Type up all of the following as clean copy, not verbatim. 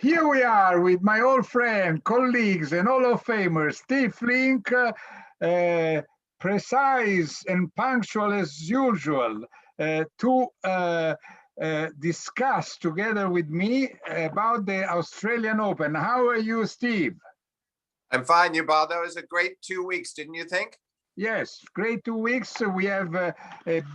Here we are with my old friend, colleagues, and Hall of Famer, Steve Flink, precise and punctual as usual, to discuss together with me about the Australian Open. How are you, Steve? I'm fine, Ubaldo. It was a great 2 weeks, didn't you think? Yes, great 2 weeks. We have a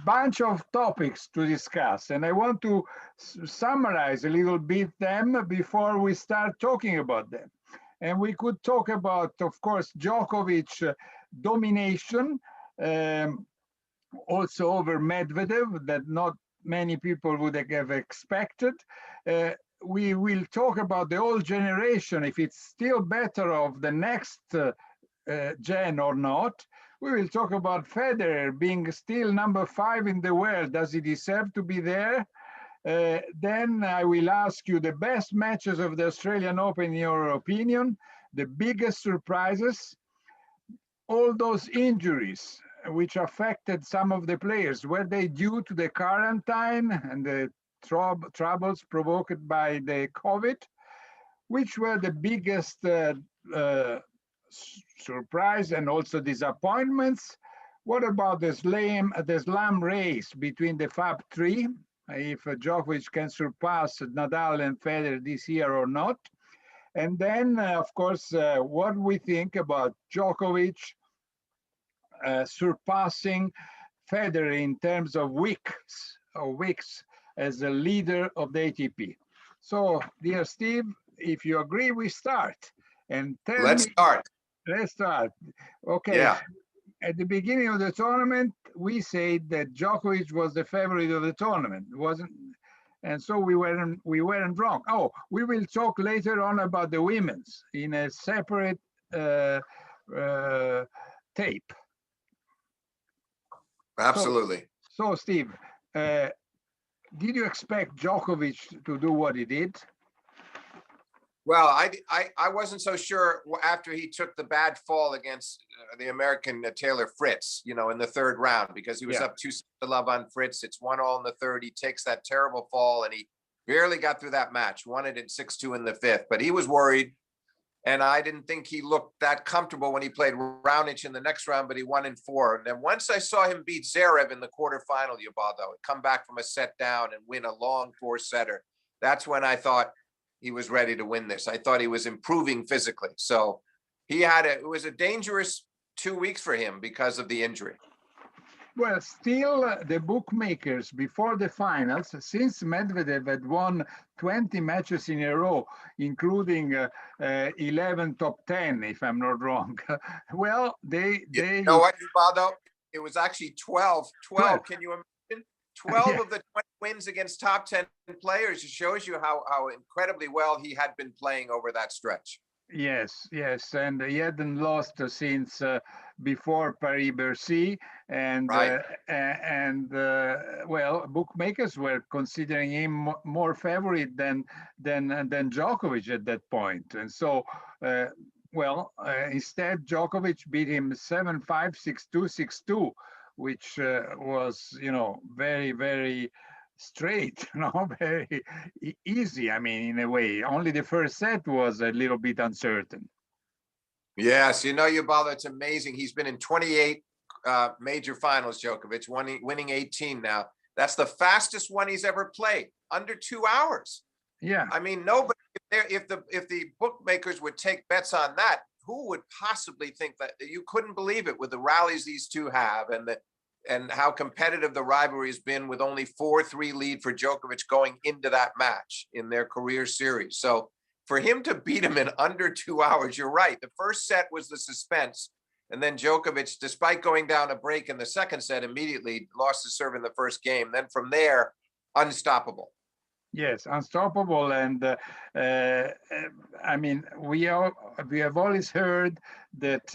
bunch of topics to discuss, and I want to summarize a little bit them before we start talking about them. And we could talk about, of course, Djokovic domination, also over Medvedev, that not many people would have expected. We will talk about the old generation, if it's still better of the next gen or not. We will talk about Federer being still number 5 in the world. Does he deserve to be there? Then I will ask you the best matches of the Australian Open in your opinion, the biggest surprises, all those injuries which affected some of the players. Were they due to the quarantine and the troubles provoked by the COVID? Which were the biggest surprise and also disappointments? What about the slam race between the Fab Three? If Djokovic can surpass Nadal and Federer this year or not? And then, of course, what we think about Djokovic surpassing Federer in terms of weeks as a leader of the ATP. So, dear Steve, if you agree, we start. And Let's start. Let's start. Okay. Yeah. At the beginning of the tournament, we said that Djokovic was the favorite of the tournament, wasn't? And so we weren't wrong. Oh, we will talk later on about the women's in a separate tape. Absolutely. So Steve, did you expect Djokovic to do what he did? Well, I wasn't so sure after he took the bad fall against the American Taylor Fritz, in the third round, because he was up 2-love on Fritz. It's 1-all in the third. He takes that terrible fall and he barely got through that match, won it in 6-2 in the fifth. But he was worried, and I didn't think he looked that comfortable when he played Raonic in the next round, but he won in 4. And then once I saw him beat Zverev in the quarterfinal, Ubaldo, come back from a set down and win a long 4-setter, that's when I thought he was ready to win this. I thought he was improving physically. So it was a dangerous 2 weeks for him because of the injury. Well, still the bookmakers before the finals, since Medvedev had won 20 matches in a row, including 11 top 10, if I'm not wrong. Well, they You know what, Ubaldo? It was actually 12. 12. Can you imagine? 12 of the 20 wins against top 10 players. It shows you how incredibly well he had been playing over that stretch. Yes, and he hadn't lost since before Paris-Bercy, and right. Well, bookmakers were considering him more favorite than Djokovic at that point, and so instead Djokovic beat him 7-5, 6-2, 6-2, which was very, very straight, very easy. I mean, in a way, only the first set was a little bit uncertain. Yes, Ubaldo, it's amazing. He's been in 28 major finals, Djokovic, winning 18 now. That's the fastest one he's ever played, under 2 hours. Yeah. I mean, nobody, if the bookmakers would take bets on that, who would possibly think that? You couldn't believe it with the rallies these two have and how competitive the rivalry has been, with only 4-3 lead for Djokovic going into that match in their career series. So for him to beat him in under 2 hours, you're right. The first set was the suspense. And then Djokovic, despite going down a break in the second set, immediately lost the serve in the first game. Then from there, unstoppable. Yes, unstoppable. And I mean, we have always heard that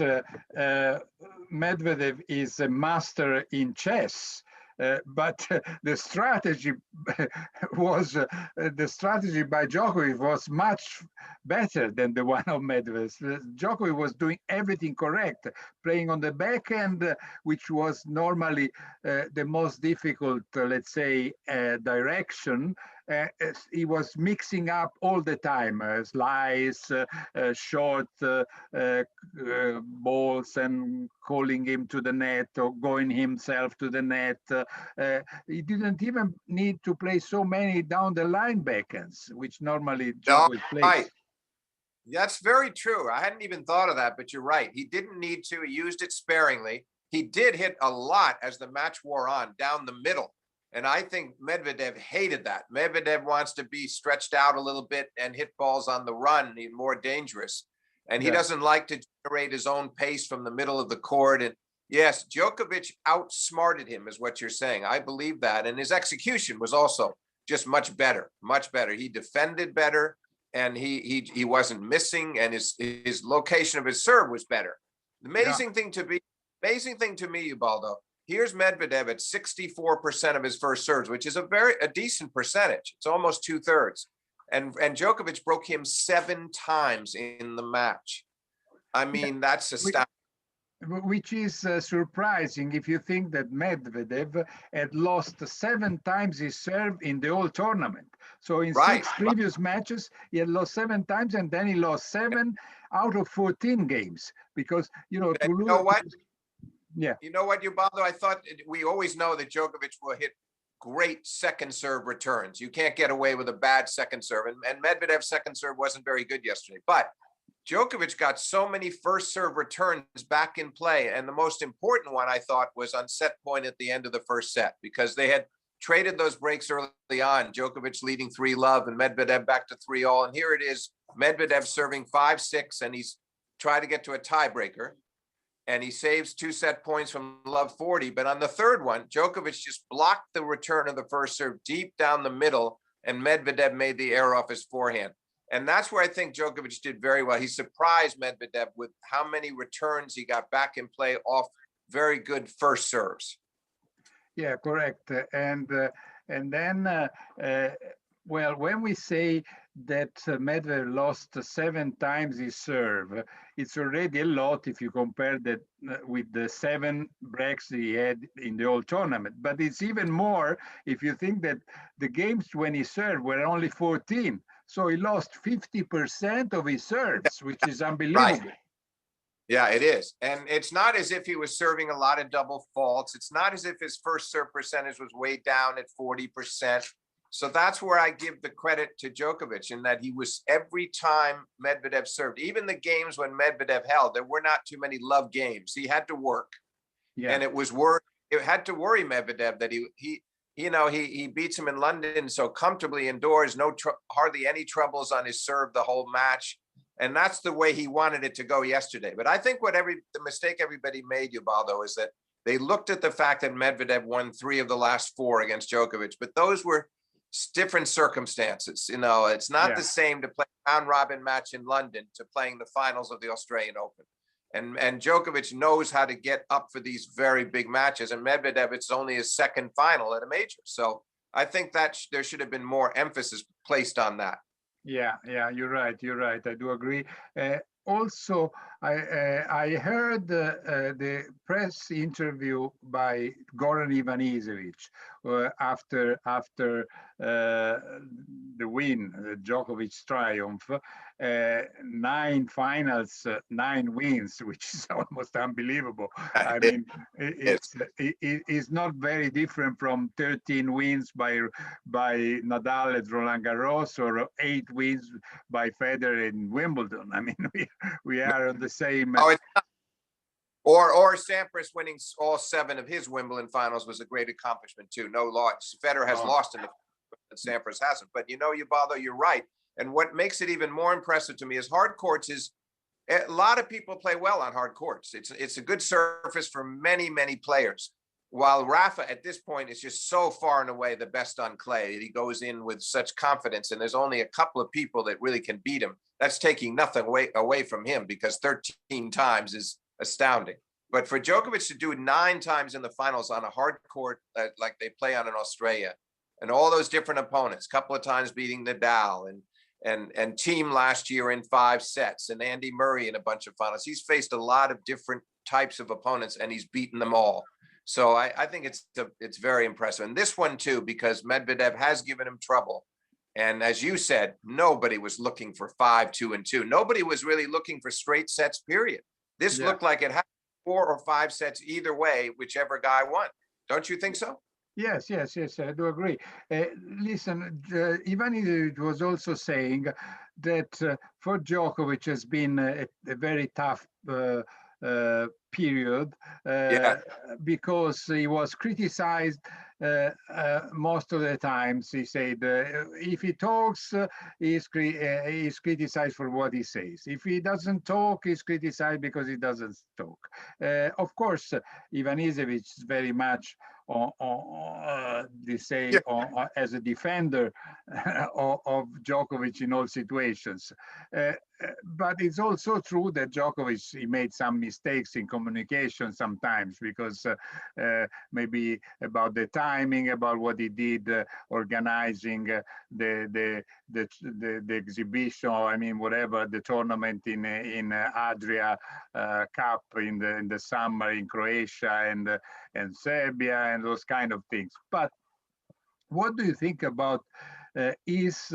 Medvedev is a master in chess. But the strategy by Djokovic was much better than the one of Medvedev. Djokovic was doing everything correct, playing on the backhand, which was normally the most difficult, let's say, direction, he was mixing up all the time, slice, short balls, and calling him to the net or going himself to the net. He didn't even need to play so many down the line backhands, which normally No, Djokovic right. plays. That's very true. I hadn't even thought of that, but you're right. He didn't need to. He used it sparingly. He did hit a lot as the match wore on down the middle. And I think Medvedev hated that. Medvedev wants to be stretched out a little bit and hit balls on the run, more dangerous. And he doesn't like to generate his own pace from the middle of the court. And yes, Djokovic outsmarted him, is what you're saying. I believe that. And his execution was also just much better, much better. He defended better, and he wasn't missing, and his location of his serve was better. The amazing thing to me, Ubaldo, here's Medvedev at 64% of his first serves, which is a decent percentage. It's almost 2/3. And Djokovic broke him 7 times in the match. I mean, that's astounding. Which is surprising if you think that Medvedev had lost 7 times his serve in the whole tournament. So in 6 previous matches, he had lost 7 times, and then he lost 7 out of 14 games. Because, you know what? Yeah. You know what, Ubaldo? I thought we always know that Djokovic will hit great second serve returns. You can't get away with a bad second serve. And Medvedev's second serve wasn't very good yesterday. But Djokovic got so many first serve returns back in play. And the most important one, I thought, was on set point at the end of the first set, because they had traded those breaks early on. Djokovic leading 3-love and Medvedev back to 3-all. And here it is, Medvedev serving 5-6, and he's trying to get to a tiebreaker. And he saves 2 set points from love 40. But on the third one, Djokovic just blocked the return of the first serve deep down the middle, and Medvedev made the error off his forehand. And that's where I think Djokovic did very well. He surprised Medvedev with how many returns he got back in play off very good first serves. Yeah, correct. And then, well, when we say that Medvedev lost 7 times his serve, it's already a lot if you compare that with the 7 breaks he had in the whole tournament. But it's even more if you think that the games when he served were only 14. So he lost 50% of his serves, which is unbelievable. Right. Yeah, it is. And it's not as if he was serving a lot of double faults. It's not as if his first serve percentage was way down at 40%. So that's where I give the credit to Djokovic, in that he was, every time Medvedev served, even the games when Medvedev held, there were not too many love games. He had to work. Yeah. And it had to worry Medvedev that he beats him in London so comfortably indoors, hardly any troubles on his serve the whole match. And that's the way he wanted it to go yesterday. But I think the mistake everybody made, Ubaldo, is that they looked at the fact that Medvedev won 3 of the last 4 against Djokovic, but those were different circumstances. It's not the same to play a round robin match in London to playing the finals of the Australian Open. And Djokovic knows how to get up for these very big matches. And Medvedev, it's only his second final at a major. So I think that there should have been more emphasis placed on that. Yeah, you're right. I do agree. Also, I heard the press interview by Goran Ivanisevic after the win, the Djokovic triumph. 9 finals, 9 wins, which is almost unbelievable. I mean, it's not very different from 13 wins by Nadal at Roland Garros, or 8 wins by Federer in Wimbledon. I mean, we are on the same. Oh, it's not. Or Sampras winning all 7 of his Wimbledon finals was a great accomplishment too. No loss. Federer has lost in the, and Sampras hasn't. But Ubaldo, you're right. And what makes it even more impressive to me is hard courts is, a lot of people play well on hard courts. It's a good surface for many, many players. While Rafa at this point is just so far and away the best on clay, he goes in with such confidence, and there's only a couple of people that really can beat him. That's taking nothing away from him, because 13 times is astounding. But for Djokovic to do it 9 times in the finals on a hard court like they play on in Australia, and all those different opponents, a couple of times beating Nadal and Team last year in 5 sets, and Andy Murray in a bunch of finals. He's faced a lot of different types of opponents, and he's beaten them all. So I think it's very impressive. And this one too, because Medvedev has given him trouble. And as you said, nobody was looking for 5-2-2. Nobody was really looking for straight sets, period. This looked like it had 4 or 5 sets either way, whichever guy won. Don't you think so? Yes, yes, yes, I do agree. Listen, Ivan was also saying that for Djokovic has been a very tough period Yeah. because he was criticized most of the times. He said if he talks, he's criticized for what he says. If he doesn't talk, he's criticized because he doesn't talk. Of course, Ivan Isevic is very much as a defender of Djokovic in all situations. But it's also true that Djokovic, he made some mistakes in communication sometimes because maybe about the timing, about what he did organizing the exhibition, I mean, whatever, the tournament in Adria Cup in the summer in Croatia and Serbia and those kind of things. But what do you think about his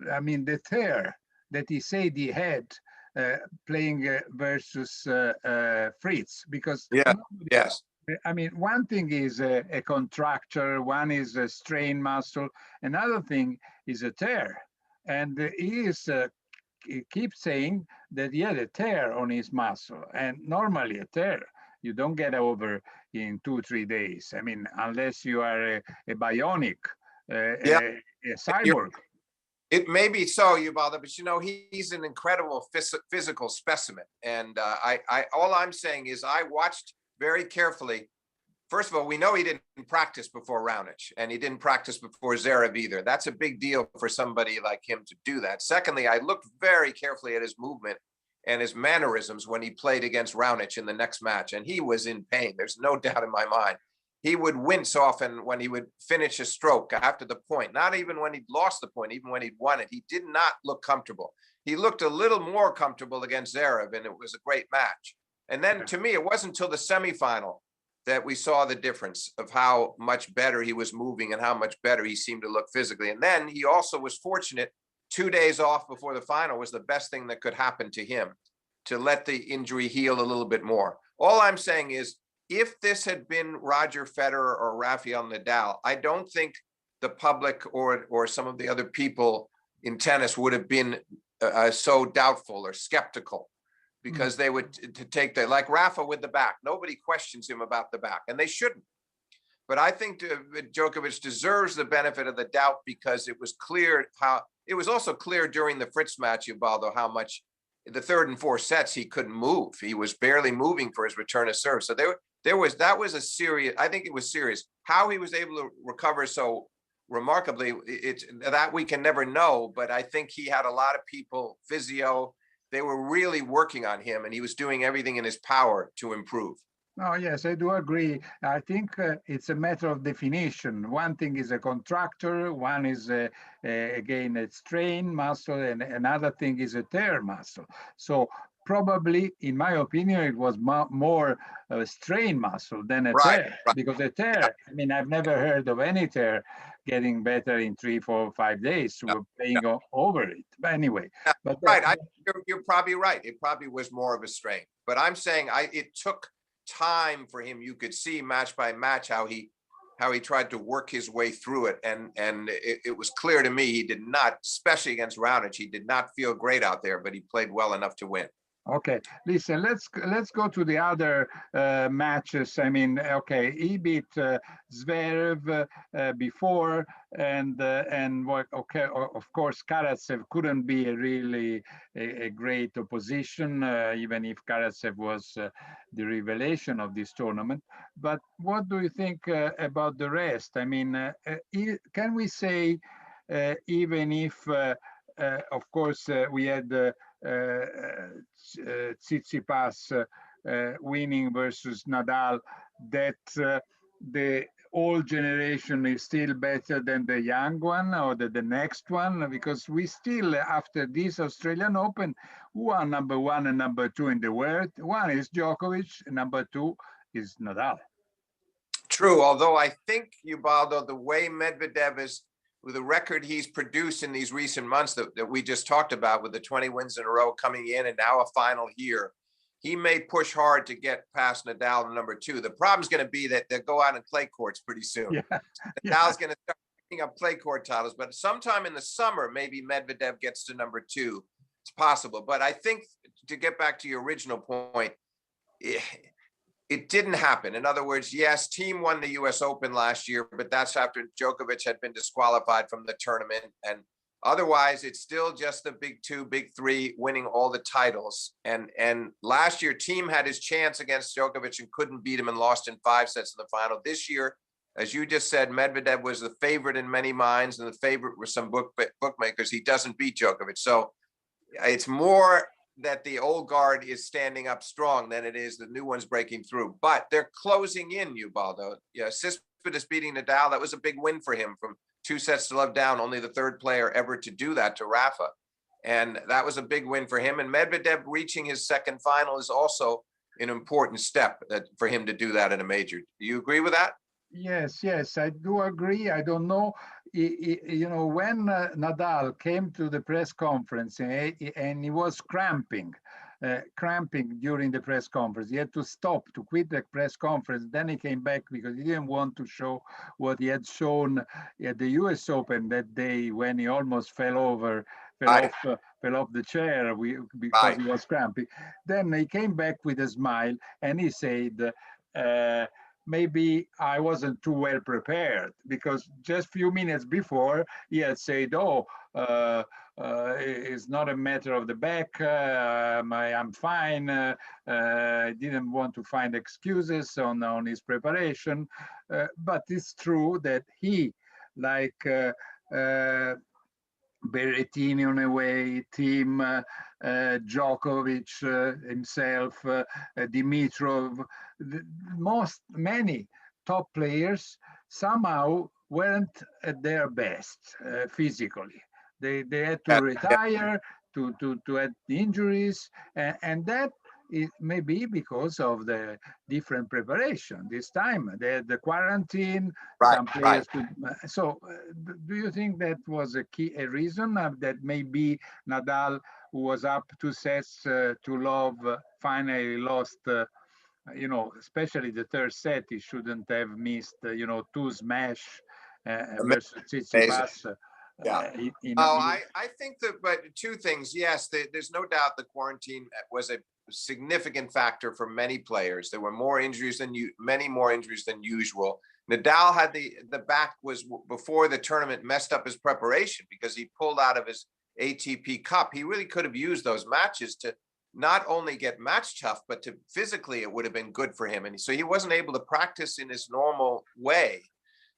I mean, the tear that he said he had playing versus Fritz? Because yes, I mean, one thing is a contracture, one is a strain muscle, another thing is a tear. And he keeps saying that he had a tear on his muscle. And normally a tear, you don't get over in 2-3 days. I mean, unless you are a bionic, a cyborg. It may be so, Ubaldo, but you know, he's an incredible physical specimen. And all I'm saying is I watched very carefully. First of all, we know he didn't practice before Raonic, and he didn't practice before Zverev either. That's a big deal for somebody like him to do that. Secondly, I looked very carefully at his movement and his mannerisms when he played against Raonic in the next match, and he was in pain. There's no doubt in my mind. He would wince often when he would finish a stroke after the point, not even when he'd lost the point, even when he'd won it. He did not look comfortable. He looked a little more comfortable against Zverev, and it was a great match. And then to me, it wasn't until the semifinal that we saw the difference of how much better he was moving and how much better he seemed to look physically. And then he also was fortunate. 2 days off before the final was the best thing that could happen to him, to let the injury heal a little bit more. All I'm saying is, if this had been Roger Federer or Rafael Nadal, I don't think the public or some of the other people in tennis would have been so doubtful or skeptical, because they would take like Rafa with the back. Nobody questions him about the back, and they shouldn't. But I think Djokovic deserves the benefit of the doubt, because it was clear it was also clear during the Fritz match, Ubaldo, how much the third and fourth sets he couldn't move. He was barely moving for his return of serve. So that was a serious, I think it was serious. How he was able to recover so remarkably, it's that we can never know, but I think he had a lot of people, physio, they were really working on him, and he was doing everything in his power to improve. Oh, yes, I do agree. I think it's a matter of definition. One thing is a contracture, one is, again, a strain muscle, and another thing is a tear muscle. So probably, in my opinion, it was more a strain muscle than a tear, because a tear, I mean, I've never heard of any tear getting better in 3, 4, 5 days. We're playing over it. But anyway. But you're probably right. It probably was more of a strain. But I'm saying it took time for him. You could see match by match how he tried to work his way through it, and it was clear to me he did not, especially against Raonic, he did not feel great out there, but he played well enough to win. Okay, listen, let's go to the other matches. I mean, okay, he beat Zverev before, and okay, of course, Karatsev couldn't be really a great opposition, even if Karatsev was the revelation of this tournament. But what do you think about the rest? I mean, can we say, even if, of course, we had Tsitsipas winning versus Nadal, that the old generation is still better than the young one or the next one? Because we still, after this Australian Open, who are number 1 and number 2 in the world? One is Djokovic, and number 2 is Nadal. True, although I think, Ubaldo, the way Medvedev is, with the record he's produced in these recent months that we just talked about, with the 20 wins in a row coming in and now a final here, he may push hard to get past Nadal to number 2. The problem's going to be that they'll go out in clay courts pretty soon. Yeah. Nadal's going to start picking up clay court titles, but sometime in the summer, maybe Medvedev gets to number 2. It's possible. But I think, to get back to your original point, it didn't happen. In other words, yes, Team won the US Open last year, but that's after Djokovic had been disqualified from the tournament. And otherwise, it's still just the big 2, big 3 winning all the titles. And last year, Team had his chance against Djokovic and couldn't beat him and lost in 5 sets in the final. This year, as you just said, Medvedev was the favorite in many minds and the favorite with some bookmakers. He doesn't beat Djokovic. So it's more that the old guard is standing up strong than it is the new ones breaking through. But they're closing in, Ubaldo. Yeah, Tsitsipas beating Nadal, that was a big win for him from 2 sets to love down, only the 3rd player ever to do that to Rafa. And that was a big win for him. And Medvedev reaching his 2nd final is also an important step for him to do that in a major. Do you agree with that? Yes, I do agree. I don't know, when Nadal came to the press conference and he was cramping during the press conference. He had to stop, to quit the press conference. Then he came back because he didn't want to show what he had shown at the US Open that day when he almost fell off the chair because he was cramping. Then he came back with a smile and he said, maybe I wasn't too well prepared, because just a few minutes before he had said, it's not a matter of the back, I'm fine. I didn't want to find excuses on his preparation. But it's true that he, like Berrettini on a way, Team, Djokovic himself, Dimitrov, many top players somehow weren't at their best physically. They had to retire to have injuries, and that it may be because of the different preparation. This time they had the quarantine. Some players could. So, do you think that was a reason that maybe Nadal, who was up 2 sets to love, finally lost? Especially the 3rd set, he shouldn't have missed. 2 smash versus Tsitsipas. I think that, but 2 things. Yes, there's no doubt the quarantine was a significant factor for many players. There were many more injuries than usual. Nadal had the back was, before the tournament, messed up his preparation because he pulled out of his ATP Cup. He really could have used those matches to not only get match tough, but to physically it would have been good for him. And so he wasn't able to practice in his normal way.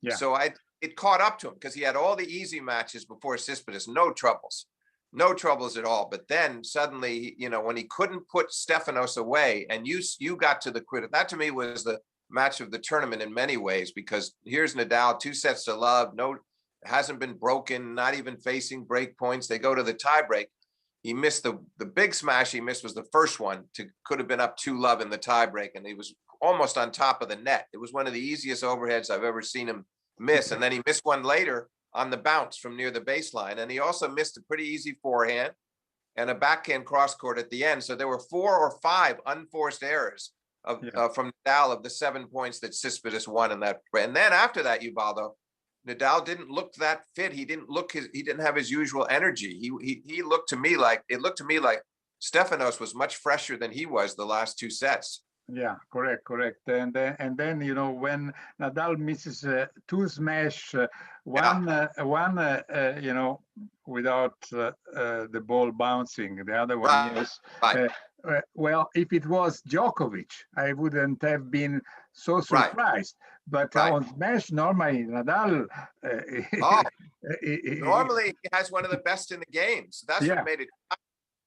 Yeah. So it caught up to him because he had all the easy matches before Tsitsipas, no troubles at all. But then suddenly, when he couldn't put Stefanos away, and you got to the critical, that to me was the match of the tournament in many ways, because here's Nadal, 2 sets to love, hasn't been broken, not even facing break points. They go to the tiebreak. He missed the big smash he missed was the first one could have been up 2-love in the tiebreak, and he was almost on top of the net. It was one of the easiest overheads I've ever seen him miss. And then he missed one later on the bounce from near the baseline. And he also missed a pretty easy forehand and a backhand cross court at the end. So there were 4 or 5 unforced errors from Nadal of the 7 points that Tsitsipas won in that. And then after that, Ubaldo, Nadal didn't look that fit. He didn't have his usual energy. He looked to me like Stefanos was much fresher than he was the last 2 sets. Yeah, correct. And then when Nadal misses 2 smash, one without the ball bouncing, the other one yes. Well, if it was Djokovic, I wouldn't have been so surprised. But on smash, normally Nadal. Normally he has one of the best in the game. So that's what made it.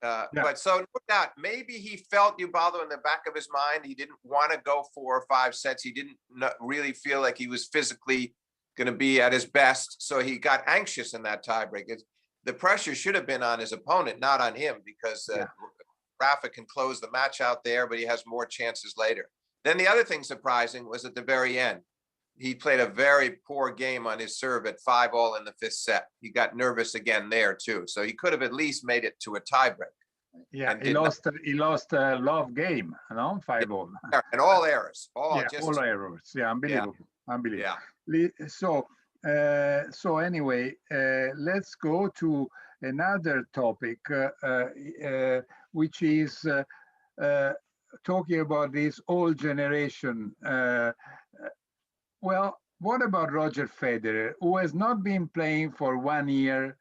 But so no doubt, maybe he felt, Ubaldo, in the back of his mind, he didn't want to go 4 or 5 sets. He didn't really feel like he was physically going to be at his best. So he got anxious in that tiebreak. The pressure should have been on his opponent, not on him, because Rafa can close the match out there, but he has more chances later. Then the other thing surprising was at the very end. he played a very poor game on his serve at 5-all in the 5th set. He got nervous again there too. So he could have at least made it to a tiebreak. Yeah, he lost a love game, no? 5-all. And all errors. All errors. Yeah, unbelievable. Yeah. Unbelievable. Yeah. So anyway, let's go to another topic, which is talking about this old generation. Well, what about Roger Federer, who has not been playing for 1 year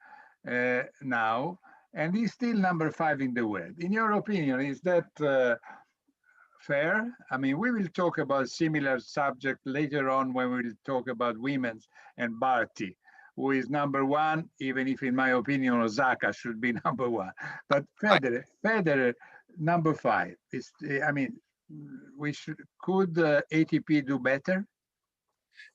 now, and he's still number 5 in the world? In your opinion, is that fair? I mean, we will talk about similar subject later on when we will talk about women's and Barty, who is number 1, even if in my opinion, Osaka should be number 1. But Federer number 5. I mean, could ATP do better?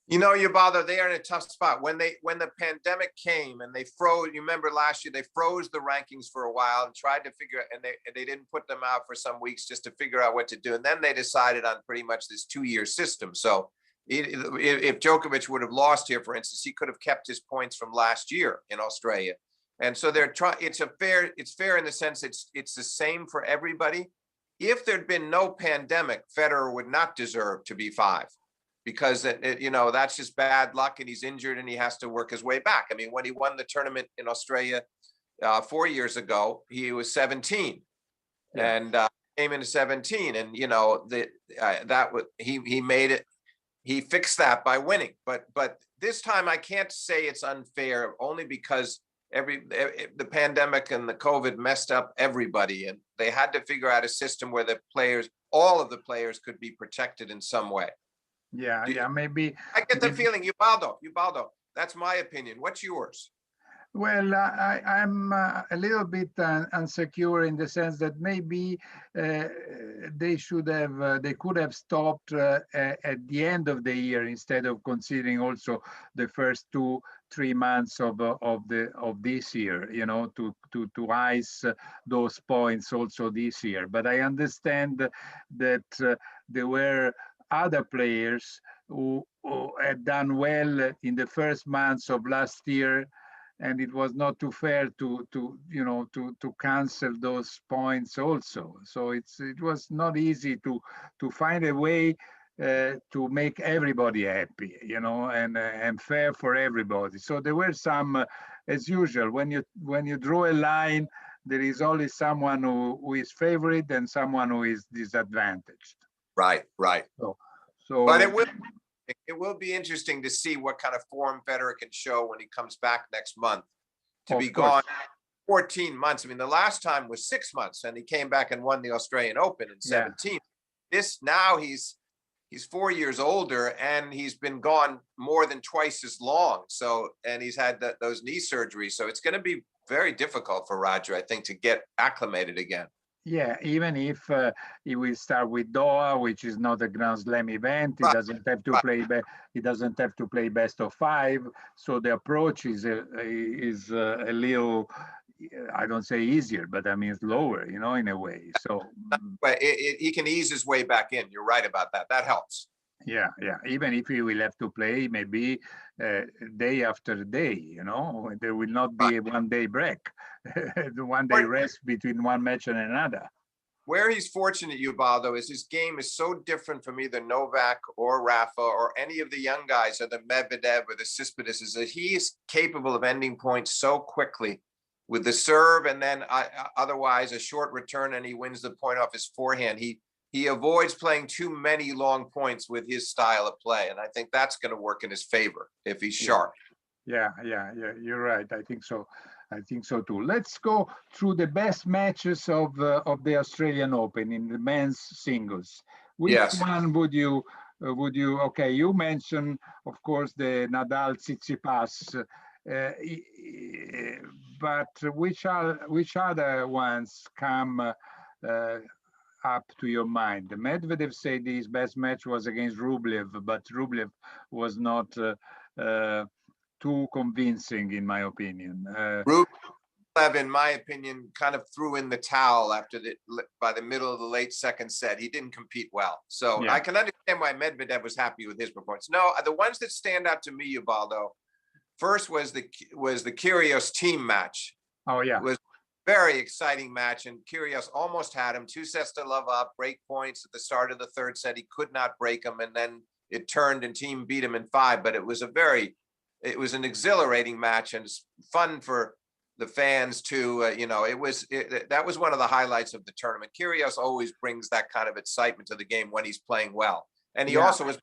You know, Ubaldo, they are in a tough spot. When the pandemic came and they froze, you remember last year, they froze the rankings for a while and tried to figure, and they didn't put them out for some weeks just to figure out what to do. And then they decided on pretty much this 2-year system. So if Djokovic would have lost here, for instance, he could have kept his points from last year in Australia. And so they're trying, it's fair in the sense it's the same for everybody. If there'd been no pandemic, Federer would not deserve to be 5. Because you know, that's just bad luck, and he's injured and he has to work his way back. I mean, when he won the tournament in Australia 4 years ago, he was 17, and came into 17, and you know he made it. He fixed that by winning. But this time I can't say it's unfair, only because the pandemic and the COVID messed up everybody, and they had to figure out a system where all of the players could be protected in some way. Yeah, maybe. I get the feeling, Ubaldo, that's my opinion. What's yours? Well, I'm a little bit unsecure in the sense that maybe they could have stopped at the end of the year instead of considering also the first 2-3 months of this year, you know, to ice those points also this year. But I understand that there were other players who had done well in the first months of last year, and it was not too fair to cancel those points also. So it was not easy to find a way to make everybody happy, you know, and fair for everybody. So there were some, as usual, when you draw a line, there is always someone who is favored and someone who is disadvantaged. Right. So, but it will be interesting to see what kind of form Federer can show when he comes back next month. To be gone 14 months. I mean, the last time was 6 months, and he came back and won the Australian Open in 17. This now he's 4 years older, and he's been gone more than twice as long. So, and he's had those knee surgeries. So it's going to be very difficult for Roger, I think, to get acclimated again. Yeah, even if he will start with Doha, which is not a Grand Slam event, he doesn't have to play. He doesn't have to play best of 5. So the approach is a little, I don't say easier, but I mean it's lower, you know, in a way. So, but he can ease his way back in. You're right about that. That helps. Yeah. Even if he will have to play maybe day after day, you know, there will not be a 1 day break, the 1 day rest between one match and another. Where he's fortunate, Ubaldo, is his game is so different from either Novak or Rafa or any of the young guys, or the Medvedev or the Tsitsipas, is that he is capable of ending points so quickly with the serve, and then otherwise a short return, and he wins the point off his forehand. He avoids playing too many long points with his style of play, and I think that's going to work in his favor if he's sharp. Yeah, you're right. I think so too. Let's go through the best matches of the Australian Open in the men's singles. Which one would you? Okay, you mentioned, of course, the Nadal Tsitsipas, but which other ones come up to your mind? Medvedev said his best match was against Rublev, but Rublev was not too convincing, in my opinion. Rublev, in my opinion, kind of threw in the towel by the middle of the late second set. He didn't compete well. So I can understand why Medvedev was happy with his performance. No, the ones that stand out to me, Ubaldo, first was the Kyrgios team match. Oh, yeah. It was a very exciting match, and Kyrgios almost had him 2-love up, break points at the start of the third set. He could not break him, and then it turned and team beat him in 5. But it was an exhilarating match, and it's fun for the fans too. That was one of the highlights of the tournament. Kyrgios always brings that kind of excitement to the game when he's playing well, and he also was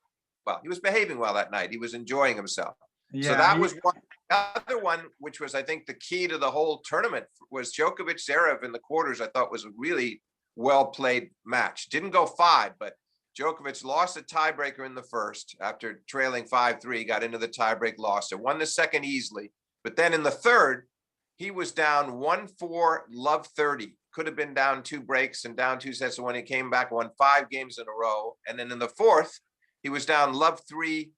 he was behaving well that night. He was enjoying himself. So that was one. The other one, which was, I think, the key to the whole tournament, was Djokovic Zverev in the quarters. I thought was a really well played match. Didn't go 5, but Djokovic lost a tiebreaker in the first after trailing 5-3, got into the tiebreak, lost it, won the second easily. But then in the third, he was down 1-4, love 30. Could have been down 2 breaks and down 2 sets. And when he came back, won 5 games in a row. And then in the fourth, he was down love 3,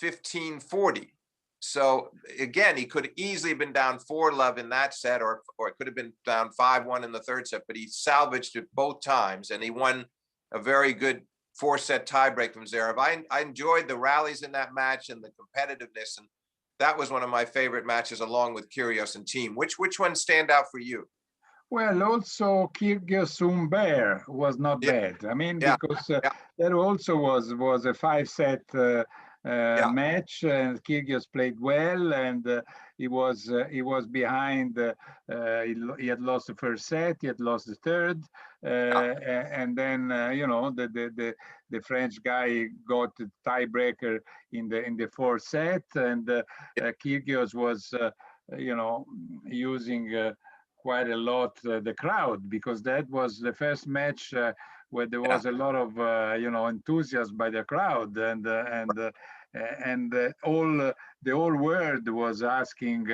15-40. So again, he could have easily been down 4-love in that set, or it could have been down 5-1 in the third set, but he salvaged it both times, and he won a very good 4-set tiebreak from Zverev. I enjoyed the rallies in that match and the competitiveness, and that was one of my favorite matches, along with Kyrgios and team. Which one stand out for you? Well, also Kyrgios Humbert was not bad. I mean, because that also was a 5-set match, and Kyrgios played well, and he was behind. He had lost the first set, he had lost the third, and then the French guy got the tiebreaker in the fourth set, and Kyrgios was using quite a lot the crowd, because that was the first match where there was a lot of enthusiasm by the crowd, and the whole world was asking,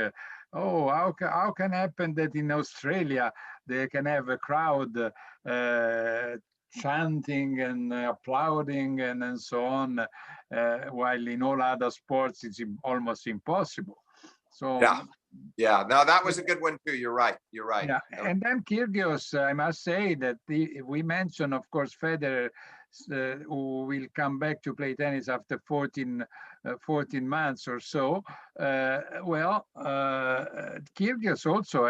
how can happen that in Australia they can have a crowd chanting and applauding and so on, while in all other sports it's almost impossible. So no, that was a good one too. You're right. Yeah, and then Kyrgios, I must say that we mentioned, of course, Federer, who will come back to play tennis after 14 months or so. Kyrgios also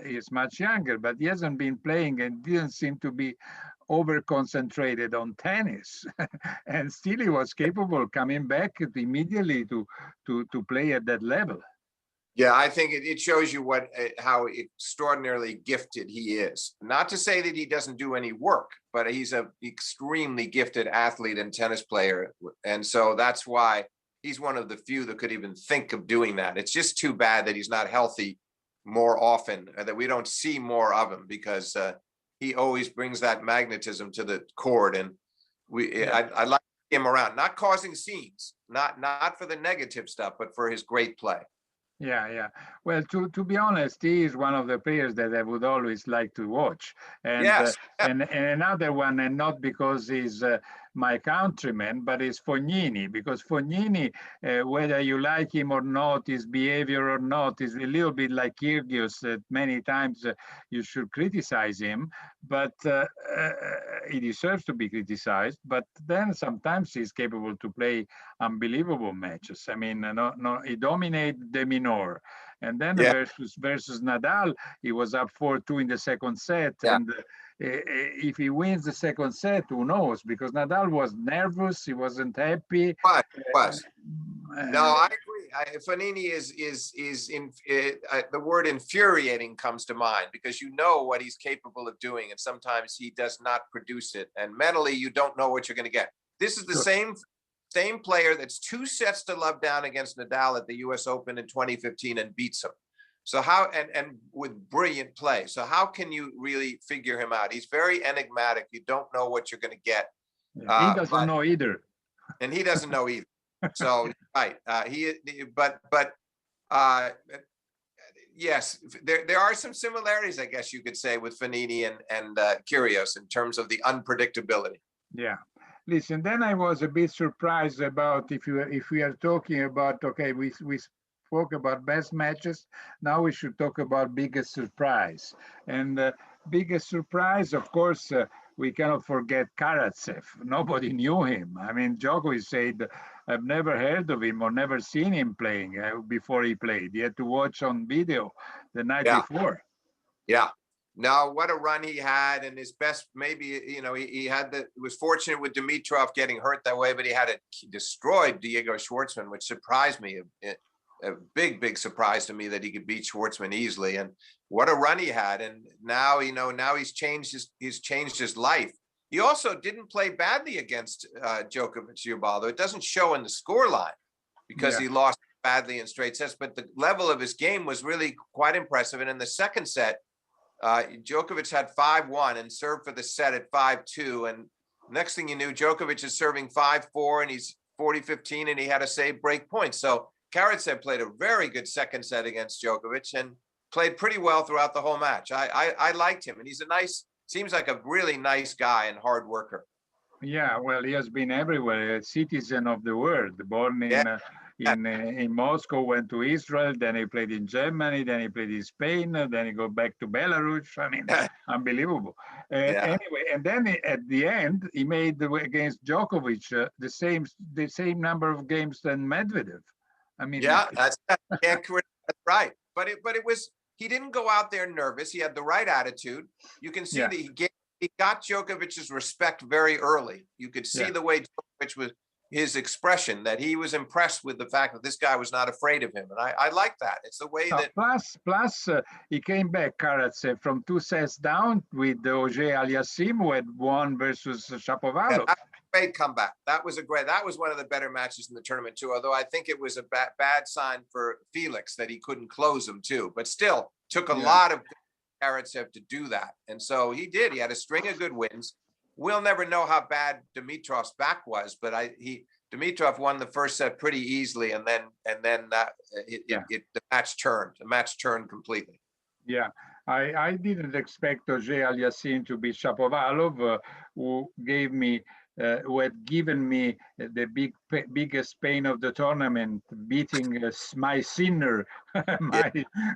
is much younger, but he hasn't been playing and didn't seem to be over-concentrated on tennis. And still he was capable coming back immediately to play at that level. Yeah, I think it shows you how extraordinarily gifted he is. Not to say that he doesn't do any work, but he's an extremely gifted athlete and tennis player. And so that's why he's one of the few that could even think of doing that. It's just too bad that he's not healthy more often, and that we don't see more of him, because he always brings that magnetism to the court. And I like him around, not causing scenes, not for the negative stuff, but for his great play. Yeah. Well, to be honest, he is one of the players that I would always like to watch. And and another one, and not because he's my countryman, but it's Fognini, because Fognini, whether you like him or not, his behavior or not, is a little bit like Kyrgios. That many times you should criticize him, but he deserves to be criticized. But then sometimes he's capable to play unbelievable matches. I mean, he dominated the minor, and then versus Nadal, he was up 4-2 in the second set, and if he wins the second set, who knows? Because Nadal was nervous, he wasn't happy. No, I agree. Fognini the word infuriating comes to mind, because you know what he's capable of doing, and sometimes he does not produce it, and mentally you don't know what you're going to get. This is the same player that's 2-love down against Nadal at the US Open in 2015 and beats him. So how, and with brilliant play. So how can you really figure him out? He's very enigmatic. You don't know what you're going to get. He doesn't know either. And he doesn't know either. So, right. Yes, there are some similarities, I guess you could say, with Fognini and Kyrgios in terms of the unpredictability. Yeah. Listen, then I was a bit surprised about if we are talking about, we spoke about best matches. Now we should talk about biggest surprise. And biggest surprise, of course, we cannot forget Karatsev. Nobody knew him. I mean, Djokovic said, I've never heard of him or never seen him playing before he played. He had to watch on video the night Yeah. before. Yeah. Now, what a run he had, and his best, maybe, you know, he was fortunate with Dimitrov getting hurt that way, but he destroyed Diego Schwartzman, which surprised me. A big surprise to me that he could beat Schwartzman easily. And what a run he had. And now, you know, now he's changed his life. He also didn't play badly against Djokovic, Ubaldo. It doesn't show in the scoreline because he lost badly in straight sets, but the level of his game was really quite impressive. And in the second set, Djokovic had 5-1 and served for the set at 5-2. And next thing you knew, Djokovic is serving 5-4 and he's 40-15 and he had a save break point. So Karatsev played a very good second set against Djokovic and played pretty well throughout the whole match. I liked him, and he's seems like a really nice guy and hard worker. Yeah, well, he has been everywhere, a citizen of the world, born in Moscow, went to Israel, then he played in Germany, then he played in Spain, then he go back to Belarus. I mean, unbelievable. Anyway, and then at the end, he made against Djokovic the same number of games than Medvedev. I mean, that's right. But it was, he didn't go out there nervous. He had the right attitude. You can see that he got Djokovic's respect very early. You could see the way Djokovic was, his expression, that he was impressed with the fact that this guy was not afraid of him. And I like that. It's the way that. Plus, he came back, Karatsev, from 2 sets down with Auger Aliassime, who had won versus Shapovalov. Great comeback. That was one of the better matches in the tournament too. Although I think it was a bad sign for Felix that he couldn't close him too. But still, took a lot of Karatsev to do that, and so he did. He had a string of good wins. We'll never know how bad Dimitrov's back was, but Dimitrov won the first set pretty easily, and then the match turned. The match turned completely. Yeah, I didn't expect Auger Aliassime to beat Shapovalov, who had given me the biggest pain of the tournament, beating my sinner,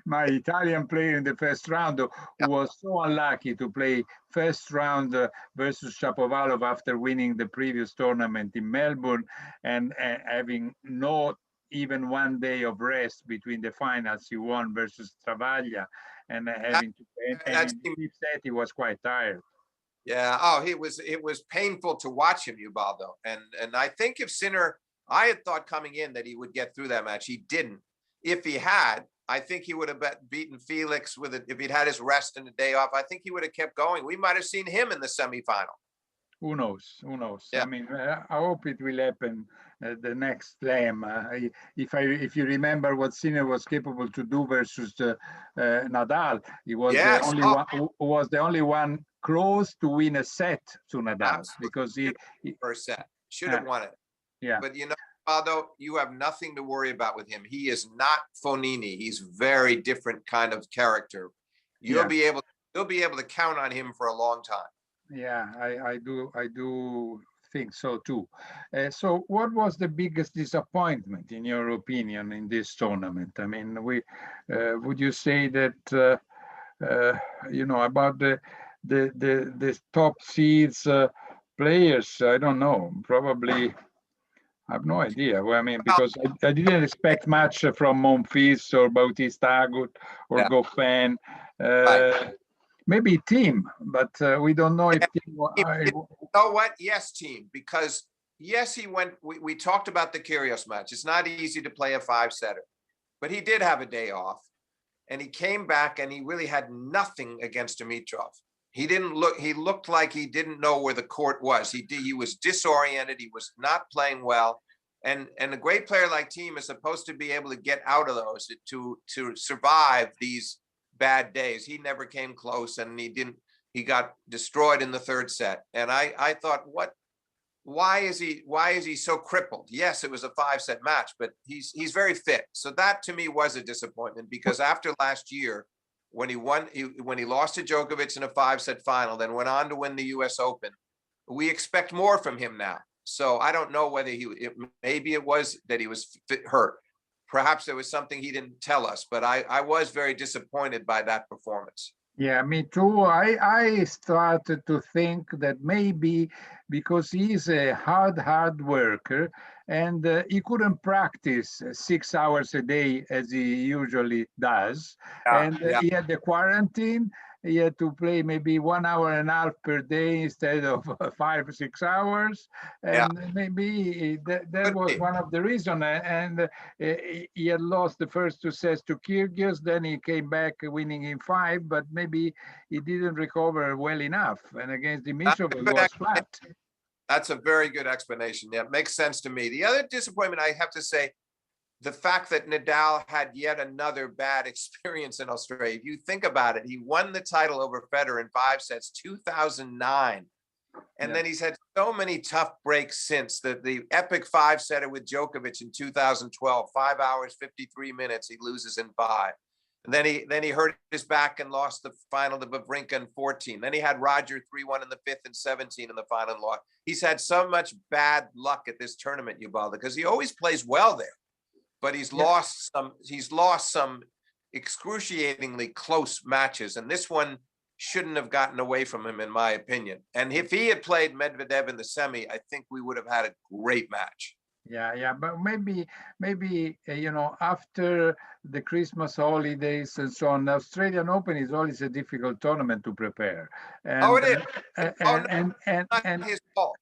my Italian player in the first round, who was so unlucky to play first round versus Shapovalov after winning the previous tournament in Melbourne and having no even 1 day of rest between the finals. He won versus Travaglia, and having to in the deep set, he was quite tired. Yeah. Oh, it was painful to watch him, Ubaldo. And I think if Sinner, I had thought coming in that he would get through that match. He didn't. If he had, I think he would have beaten Felix with it. If he'd had his rest and a day off, I think he would have kept going. We might have seen him in the semifinal. Who knows? Who knows? Yeah. I mean, I hope it will happen the next slam. If you remember what Sinner was capable to do versus Nadal, he was the only one close to win a set to Nadal. Absolutely. Because he first set should have won it. Yeah. But Ubaldo, you have nothing to worry about with him. He is not Fonini. He's very different kind of character. You'll be able to count on him for a long time. Yeah, I do think so too. So what was the biggest disappointment in your opinion in this tournament? I mean, would you say that about the top seeds players? I don't know. Probably, I have no idea. Well, I mean, because I didn't expect much from Monfils or Bautista Agut or Goffin. Maybe Team, but we don't know if Team. You know what? Yes, Team, because he went. We talked about the Kyrgios match. It's not easy to play a 5-setter, but he did have a day off, and he came back and he really had nothing against Dimitrov. He looked like he didn't know where the court was. He was disoriented. He was not playing well. And a great player like Team is supposed to be able to get out of those to survive these bad days. He never came close, and he got destroyed in the third set. And I thought, why is he so crippled? Yes, it was a 5-set match, but he's very fit. So that to me was a disappointment, because after last year, when he lost to Djokovic in a 5-set final, then went on to win the US Open, we expect more from him now. So I don't know whether maybe it was that he was hurt. perhaps there was something he didn't tell us, but I was very disappointed by that performance. Yeah, me too. I started to think that maybe because he's a hard worker and he couldn't practice 6 hours a day as he usually does. Yeah, And yeah. he had the quarantine. He had to play maybe 1.5 hours per day instead of 5 or 6 hours. Yeah, And maybe that could was be. one of the reasons. And he had lost the first 2 sets to Kyrgios, then he came back winning in 5, but maybe he didn't recover well enough. And against That's Dimitrov, a it good was flat. That's a very good explanation. Yeah, it makes sense to me. The other disappointment, I have to say, the fact that Nadal had yet another bad experience in Australia. If you think about it, he won the title over Federer in 5 sets, 2009. And then he's had so many tough breaks since. The epic 5-setter with Djokovic in 2012, 5 hours, 53 minutes, he loses in 5. And then he hurt his back and lost the final to Wawrinka in 14. Then he had Roger 3-1 in the 5th and 17 in the final and lost. He's had so much bad luck at this tournament, Ubaldo, because he always plays well there. But he's lost some excruciatingly close matches. And this one shouldn't have gotten away from him, in my opinion. And if he had played Medvedev in the semi, I think we would have had a great match. Yeah, but maybe after the Christmas holidays and so on, the Australian Open is always a difficult tournament to prepare. And, It is. Not and his fault.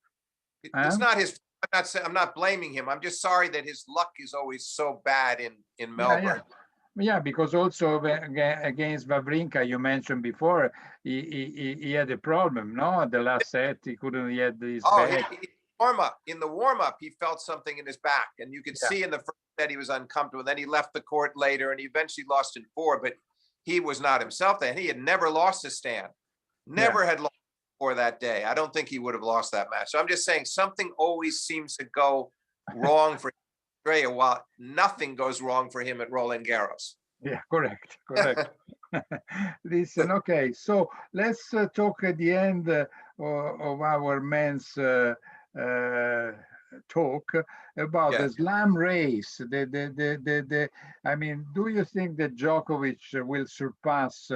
It's not his. I'm not blaming him. I'm just sorry that his luck is always so bad in Melbourne. Yeah, because also against Wawrinka, you mentioned before, he had a problem. No, the last set he couldn't. He had this back. In the warm-up, he felt something in his back, and you could see in the first set he was uncomfortable. Then he left the court later, and he eventually lost in 4. But he was not himself then. He had never lost a stand, never had lost for that day. I don't think he would have lost that match. So I'm just saying something always seems to go wrong for Australia, while nothing goes wrong for him at Roland Garros. Yeah, correct. Listen, okay, so let's talk at the end of our men's talk about the slam race. I mean, do you think that Djokovic will surpass,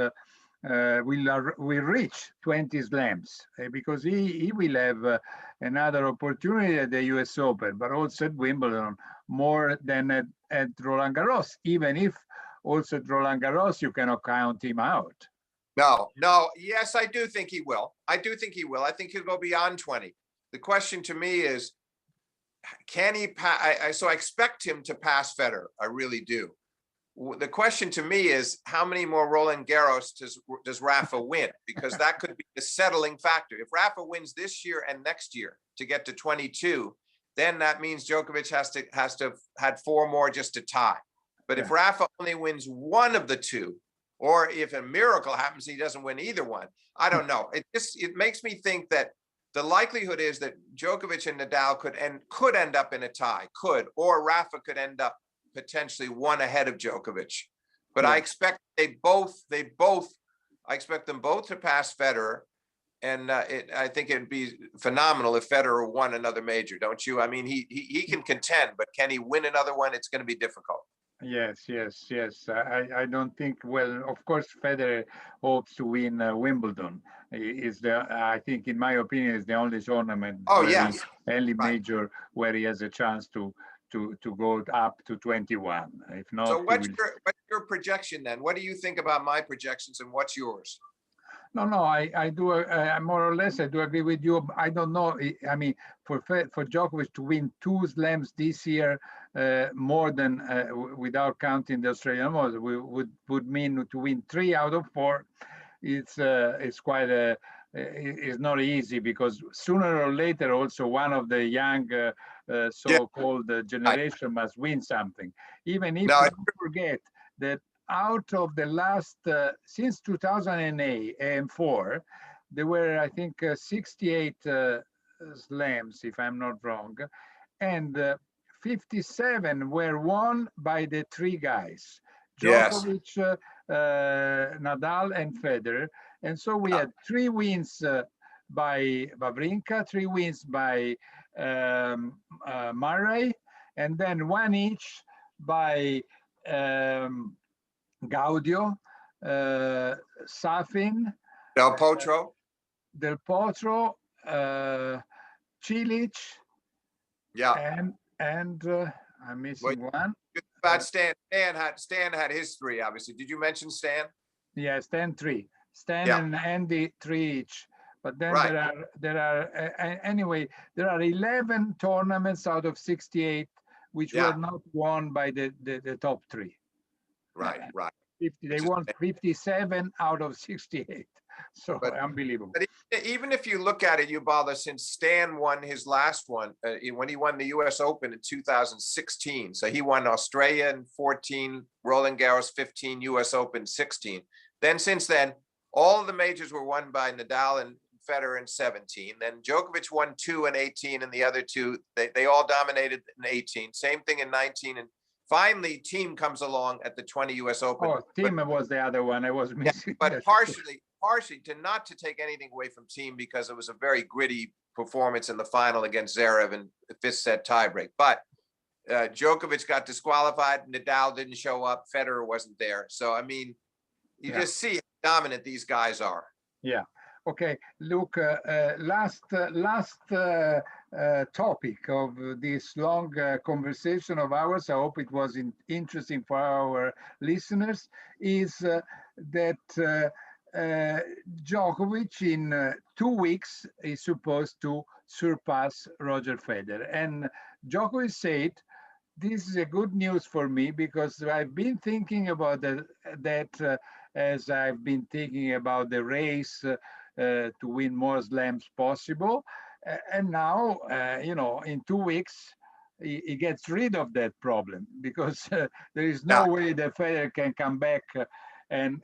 will reach 20 slams? Because he will have another opportunity at the US Open, but also at Wimbledon, more than at Roland Garros, even if also at Roland Garros, you cannot count him out. No. Yes, I do think he will. I think he'll go beyond 20. The question to me is, can he pass? So I expect him to pass Federer. I really do. The question to me is, how many more Roland Garros does Rafa win? Because that could be the settling factor. If Rafa wins this year and next year to get to 22, then that means Djokovic has to have had 4 more just to tie. But if Rafa only wins one of the 2, or if a miracle happens, he doesn't win either one, I don't know. It makes me think that the likelihood is that Djokovic and Nadal could end up in a tie, or Rafa could end up potentially 1 ahead of Djokovic. But I expect I expect them both to pass Federer. And I think it'd be phenomenal if Federer won another major, don't you? I mean, he can contend, but can he win another one? It's going to be difficult. Yes. I don't think. Well, of course, Federer hopes to win Wimbledon. I think, in my opinion, is the only tournament. Only major where he has a chance to go up to 21. If not, so what's your projection then? What do you think about my projections, and what's yours? No, I do. More or less, I do agree with you. I don't know. I mean, for Djokovic to win 2 slams this year, more than without counting the Australian Open, would mean to win 3 out of 4. It's quite it's not easy, because sooner or later, also one of the young so-called generation must win something. Even if you forget that out of the last, since 2008 and 4, there were, I think, 68 slams, if I'm not wrong, and 57 were won by the 3 guys, Djokovic, Nadal, and Federer. And so we had 3 wins by Wawrinka, 3 wins by Murray, and then 1 each by Gaudio, Safin, Del Potro. Del Potro, Cilic, Yeah. and I'm missing one. About Stan. Stan had his three, obviously. Did you mention Stan? Yeah, Stan three. Stan Yeah. and Andy three each. But then Right. there are anyway, there are 11 tournaments out of 68 which Yeah. were not won by the top three. Right, right. 50, they won 57 out of 68. So But unbelievable. even if you look at it, Ubaldo, since Stan won his last one, when he won the US Open in 2016, so he won Australia in 14, Roland Garros 15, US Open 16. Then since then, all of the majors were won by Nadal and Federer in 17. Then Djokovic won 2 in 18, and the other two, they all dominated in 18. Same thing in 19. And finally, Thiem comes along at the 20 US Open. Oh, Thiem was the other one I was missing. Yeah, but partially not to take anything away from Thiem, because it was a very gritty performance in the final against Zverev in the fifth set tiebreak. But Djokovic got disqualified. Nadal didn't show up. Federer wasn't there. So, I mean, you just see how dominant these guys are. Yeah. Okay. Look, last topic of this long conversation of ours, I hope it was interesting for our listeners, is that Djokovic in 2 weeks is supposed to surpass Roger Federer. And Djokovic said, this is a good news for me, because I've been thinking about that as I've been thinking about the race to win more slams possible. And now, in 2 weeks, he gets rid of that problem, because there is no way that Federer can come back and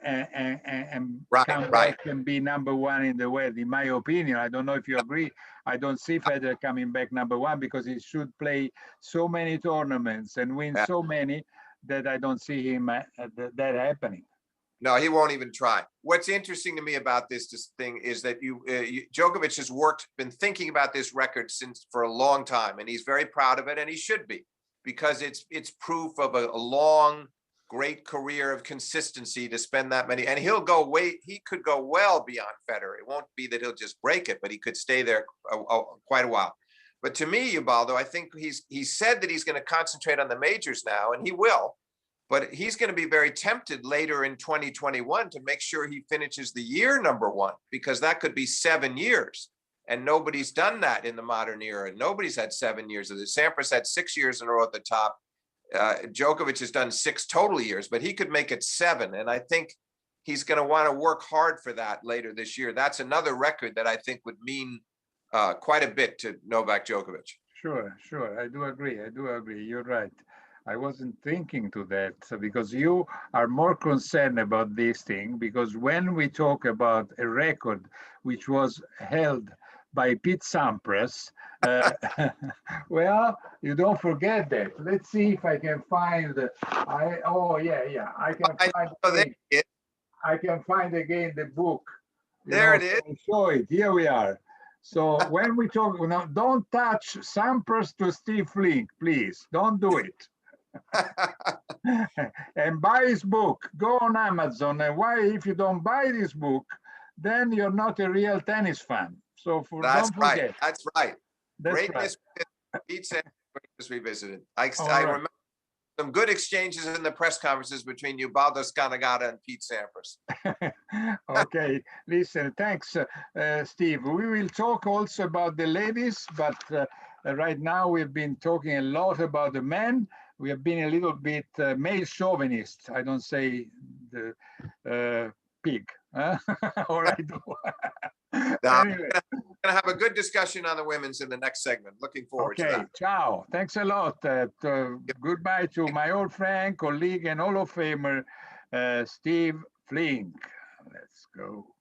come back and be number one in the world, in my opinion. I don't know if you agree. I don't see Federer coming back number one, because he should play so many tournaments and win so many that I don't see him that happening. No, he won't even try. What's interesting to me about this thing is that Djokovic has been thinking about this record for a long time, and he's very proud of it, and he should be, because it's proof of a long, great career of consistency to spend that many. And he could go well beyond Federer. It won't be that he'll just break it, but he could stay there quite a while. But to me, Ubaldo, I think he said that he's going to concentrate on the majors now, and he will. But he's going to be very tempted later in 2021 to make sure he finishes the year number one, because that could be 7 years. And nobody's done that in the modern era. Nobody's had 7 years of this. Sampras had 6 years in a row at the top. Djokovic has done 6 total years, but he could make it 7. And I think he's going to want to work hard for that later this year. That's another record that I think would mean quite a bit to Novak Djokovic. Sure. I do agree. You're right. I wasn't thinking to that, because you are more concerned about this thing, because when we talk about a record which was held by Pete Sampras, well, you don't forget that. Let's see if I can find. I can find again the book. There it is. I'll show it. Here we are. So when we talk, now, don't touch Sampras to Steve Flink, please. Don't do it. And buy his book. Go on Amazon. And if you don't buy this book, then you're not a real tennis fan. So don't forget. That's right. Greatness Revisited. I remember some good exchanges in the press conferences between Ubaldo Scanagatta and Pete Sampras. Okay, listen, thanks, Steve. We will talk also about the ladies, but right now we've been talking a lot about the men. We have been a little bit male chauvinist. I don't say the pig, or I do. Anyway. We're going to have a good discussion on the women's in the next segment. Looking forward to that. Okay, ciao. Thanks a lot. Goodbye to my old friend, colleague, and Hall of Famer, Steve Flink. Let's go.